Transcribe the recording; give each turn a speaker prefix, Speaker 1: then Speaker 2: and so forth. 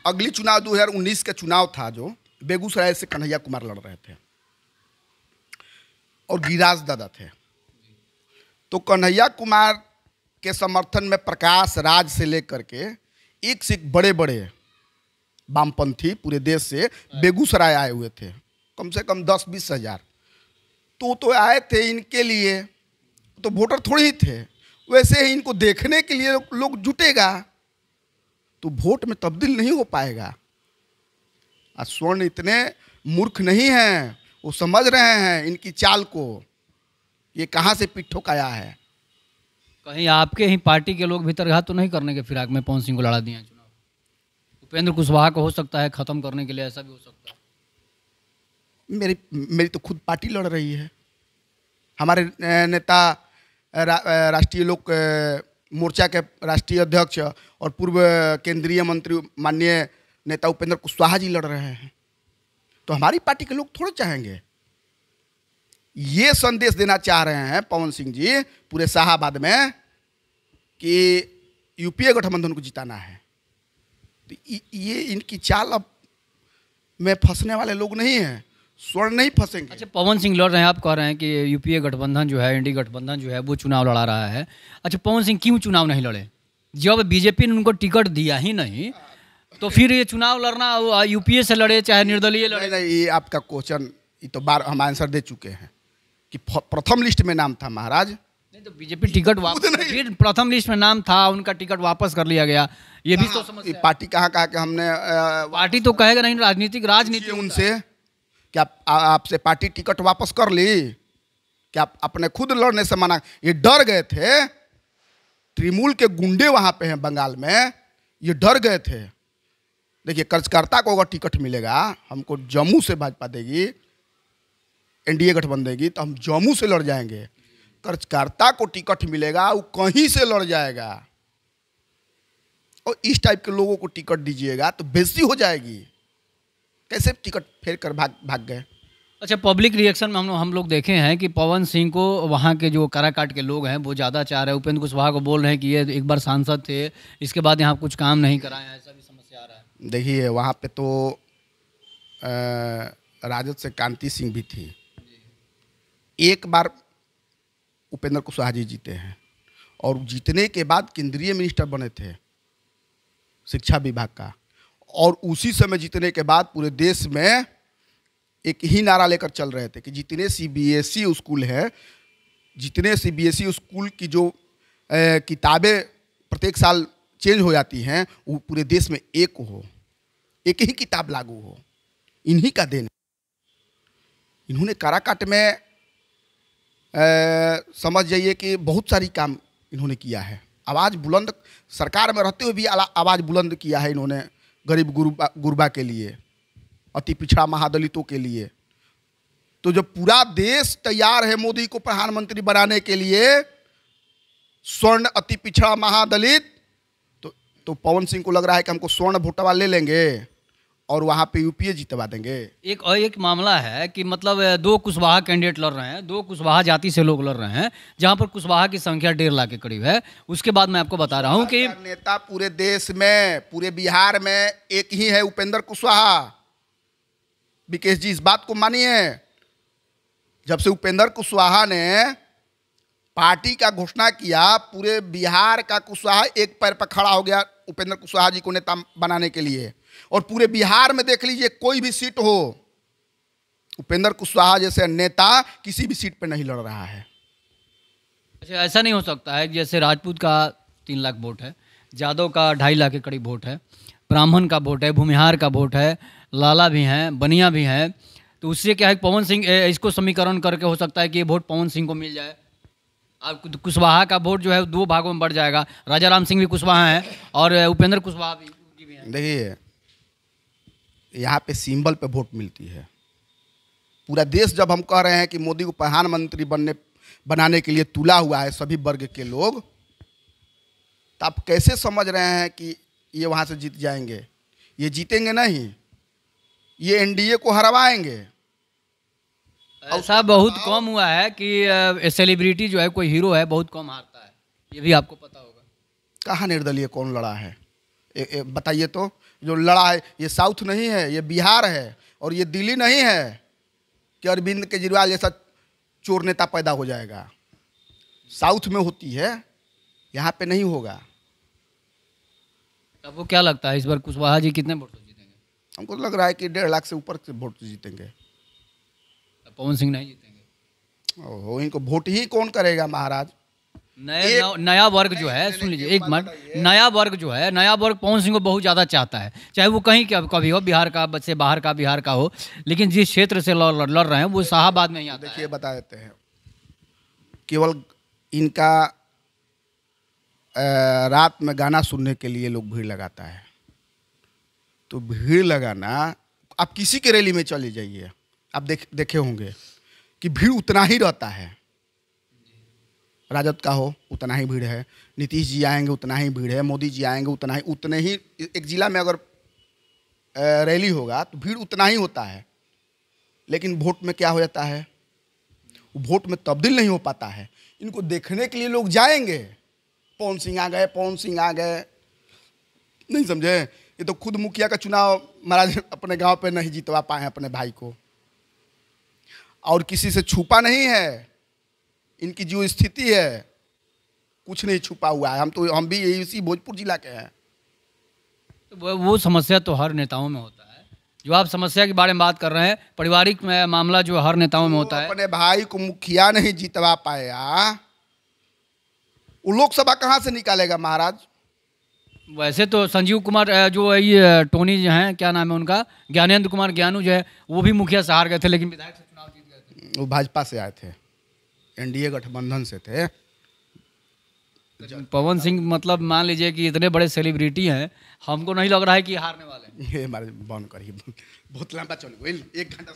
Speaker 1: अगली चुनाव 2019 का चुनाव था, जो बेगूसराय से कन्हैया कुमार लड़ रहे थे और गिरिराज दादा थे। तो कन्हैया कुमार के समर्थन में प्रकाश राज से लेकर के एक से एक बड़े बड़े वामपंथी पूरे देश से बेगूसराय आए हुए थे, कम से कम 10-20 हज़ार। तो आए थे इनके लिए, तो वोटर थोड़े ही थे, वैसे ही इनको देखने के लिए लोग जुटेगा, तो वोट में तब्दील नहीं हो पाएगा। और स्वर्ण इतने मूर्ख नहीं हैं, वो समझ रहे हैं इनकी चाल को, ये कहाँ से पीठ ठोकाया है।
Speaker 2: कहीं आपके ही पार्टी के लोग भीतरघात तो नहीं करने के फिराक में पवन सिंह को लड़ा दिए चुनाव? उपेंद्र कुशवाहा को हो सकता है खत्म करने के लिए, ऐसा भी हो सकता है।
Speaker 1: मेरी तो खुद पार्टी लड़ रही है। हमारे नेता राष्ट्रीय लोक मोर्चा के राष्ट्रीय अध्यक्ष और पूर्व केंद्रीय मंत्री माननीय नेता उपेंद्र कुशवाहा जी लड़ रहे हैं, तो हमारी पार्टी के लोग थोड़े चाहेंगे। ये संदेश देना चाह रहे हैं पवन सिंह जी पूरे शाहाबाद में कि यूपीए गठबंधन को जिताना है। तो ये इनकी चाल अब में फंसने वाले लोग नहीं हैं, स्वर्ण नहीं फंसेंगे।
Speaker 2: अच्छा, पवन सिंह लड़ रहे हैं, आप कह रहे हैं कि यूपीए गठबंधन जो है, एनडीए गठबंधन जो है वो चुनाव लड़ा रहा है। अच्छा, पवन सिंह क्यों चुनाव नहीं लड़े? जब बीजेपी ने उनको टिकट दिया ही नहीं, तो फिर ये चुनाव लड़ना, यूपीए से लड़े चाहे निर्दलीय लड़े?
Speaker 1: नहीं, ये आपका क्वेश्चन, ये तो बार हम आंसर दे चुके हैं कि प्रथम लिस्ट में नाम था महाराज।
Speaker 2: नहीं तो बीजेपी टिकट वापस, फिर प्रथम लिस्ट में नाम था, उनका टिकट वापस कर लिया गया, ये भी तो समस्या है।
Speaker 1: पार्टी कहाँ कहा कि हमने
Speaker 2: पार्टी तो कहेगा नहीं, राजनीति
Speaker 1: उनसे क्या आपसे पार्टी टिकट वापस कर ली? क्या अपने खुद लड़ने से मना? ये डर गए थे, तृणमूल के गुंडे वहां पे हैं बंगाल में, ये डर गए थे। देखिए, कार्यकर्ता को अगर टिकट मिलेगा, हमको जम्मू से भाजपा देगी, एनडीए गठबंधन देगी, तो हम जम्मू से लड़ जाएंगे। कार्यकर्ता को टिकट मिलेगा, वो कहीं से लड़ जाएगा। और इस टाइप के लोगों को टिकट दीजिएगा तो बेइज्जती हो जाएगी। कैसे टिकट फेर कर भाग गए?
Speaker 2: अच्छा, पब्लिक रिएक्शन में हम लोग देखे हैं कि पवन सिंह को वहाँ के जो काराकाट के लोग हैं वो ज़्यादा चाह रहे हैं। उपेंद्र कुशवाहा को बोल रहे हैं कि ये एक बार सांसद थे, इसके बाद यहाँ कुछ काम नहीं कराए हैं, ऐसा भी समस्या आ रहा है।
Speaker 1: देखिए, वहाँ पे तो राजद से कांति सिंह भी थी। एक बार उपेंद्र कुशवाहा जी जीते हैं, और जीतने के बाद केंद्रीय मिनिस्टर बने थे शिक्षा विभाग का, और उसी समय जीतने के बाद पूरे देश में एक ही नारा लेकर चल रहे थे कि जितने सीबीएसई स्कूल है, जितने सीबीएसई स्कूल की जो किताबें प्रत्येक साल चेंज हो जाती हैं, वो पूरे देश में एक हो, एक ही किताब लागू हो। इन्हीं का देन। इन्होंने काराकाट में समझ जाइए कि बहुत सारी काम इन्होंने किया है। आवाज़ बुलंद, सरकार में रहते हुए भी आवाज़ बुलंद किया है इन्होंने गरीब गुरबा के लिए, अति पिछड़ा महादलितों के लिए। तो जब पूरा देश तैयार है मोदी को प्रधानमंत्री बनाने के लिए, स्वर्ण अति पिछड़ा महादलित, तो पवन सिंह को लग रहा है कि हमको स्वर्ण वोटवा ले लेंगे और वहाँ पे यूपीए जितवा देंगे।
Speaker 2: एक मामला है कि मतलब 2 कुशवाहा कैंडिडेट लड़ रहे हैं, 2 कुशवाहा जाति से लोग लड़ रहे हैं, जहाँ पर कुशवाहा की संख्या 1.5 लाख के करीब है। उसके बाद मैं आपको बता रहा हूँ कि
Speaker 1: नेता पूरे देश में, पूरे बिहार में एक ही है, उपेंद्र कुशवाहा। विकेश जी, इस बात को मानिए, जब से उपेंद्र कुशवाहा ने पार्टी का घोषणा किया, पूरे बिहार का कुशवाहा एक पैर पर खड़ा हो गया उपेंद्र कुशवाहा जी को नेता बनाने के लिए। और पूरे बिहार में देख लीजिए, कोई भी सीट हो, उपेंद्र कुशवाहा जैसे नेता किसी भी सीट पर नहीं लड़ रहा है।
Speaker 2: अच्छा, ऐसा नहीं हो सकता है जैसे राजपूत का 3 लाख वोट है, यादव का 2.5 लाख के करीब वोट है, ब्राह्मण का वोट है, भूमिहार का वोट है, लाला भी हैं, बनिया भी हैं, तो उससे क्या है, पवन सिंह इसको समीकरण करके हो सकता है कि ये वोट पवन सिंह को मिल जाए। और कुशवाहा का वोट जो है 2 भागों में बढ़ जाएगा। राजा राम सिंह भी कुशवाहा हैं और उपेंद्र कुशवाहा भी हैं।
Speaker 1: देखिए, यहाँ पे सिंबल पे वोट मिलती है। पूरा देश जब हम कह रहे हैं कि मोदी को प्रधानमंत्री बनाने के लिए तुला हुआ है सभी वर्ग के लोग, तो आप कैसे समझ रहे हैं कि ये वहाँ से जीत जाएंगे? ये जीतेंगे नहीं, ये एनडीए को हरवाएंगे।
Speaker 2: ऐसा बहुत कम हुआ है कि सेलिब्रिटी जो है, कोई हीरो है, बहुत कम हारता है, ये भी आपको पता होगा।
Speaker 1: कहाँ निर्दलीय कौन लड़ा है? बताइए तो, जो लड़ा है ये साउथ नहीं है, ये बिहार है, और ये दिल्ली नहीं है कि अरविंद केजरीवाल जैसा चोर नेता पैदा हो जाएगा। साउथ में होती है, यहाँ पे नहीं होगा।
Speaker 2: अब वो क्या लगता है इस बार कुशवाहा जी कितने वोट से जीतेंगे?
Speaker 1: हमको तो लग रहा है कि 1.5 लाख से ऊपर से वोट जीतेंगे।
Speaker 2: पवन सिंह नहीं जीतेंगे?
Speaker 1: ओहो, इनको वोट ही कौन करेगा महाराज।
Speaker 2: नया वर्ग जो है, सुन लीजिए एक मिनट, नया वर्ग जो है, नया वर्ग पवन सिंह को बहुत ज़्यादा चाहता है, चाहे वो कहीं कभी हो, बिहार का से बाहर का, बिहार का हो, लेकिन जिस क्षेत्र से लड़ रहे हैं वो शाहाबाद में ही आता है।
Speaker 1: देखिए बता देते हैं, केवल इनका रात में गाना सुनने के लिए लोग भीड़ लगाता है। तो भीड़ लगाना, आप किसी के रैली में चले जाइए, आप देखे होंगे कि भीड़ उतना ही रहता है। राजद का हो उतना ही भीड़ है, नीतीश जी आएंगे उतना ही भीड़ है, मोदी जी आएंगे उतने ही। एक जिला में अगर रैली होगा तो भीड़ उतना ही होता है, लेकिन वोट में क्या हो जाता है, वोट में तब्दील नहीं हो पाता है। इनको देखने के लिए लोग जाएंगे, पवन सिंह आ गए, पवन सिंह आ गए, नहीं समझे। ये तो खुद मुखिया का चुनाव महाराज अपने गांव पे नहीं जितवा पाए हैं अपने भाई को, और किसी से छुपा नहीं है। इनकी जो स्थिति है कुछ नहीं छुपा हुआ है। हम भी इसी भोजपुर जिला के हैं।
Speaker 2: तो वो समस्या तो हर नेताओं में होता है, जो आप समस्या के बारे में बात कर रहे हैं, पारिवारिक मामला जो हर नेताओं में होता है।
Speaker 1: अपने भाई को मुखिया नहीं जितवा पाया, वो लोकसभा कहाँ से निकालेगा महाराज।
Speaker 2: वैसे तो संजीव कुमार जो ये टोनी जो हैं, क्या नाम है उनका, ज्ञानेंद्र कुमार ज्ञानू जो है, वो भी मुखिया से हार गए थे, लेकिन विधायक से चुनाव जीत गए थे।
Speaker 1: वो भाजपा से आए थे, एनडीए गठबंधन से थे।
Speaker 2: पवन सिंह मतलब मान लीजिए कि इतने बड़े सेलिब्रिटी हैं, हमको नहीं लग रहा है कि हारने वाले हैं।
Speaker 1: ये हमारे बंद करिए, बहुत लंबा चल गई, 1 घंटा।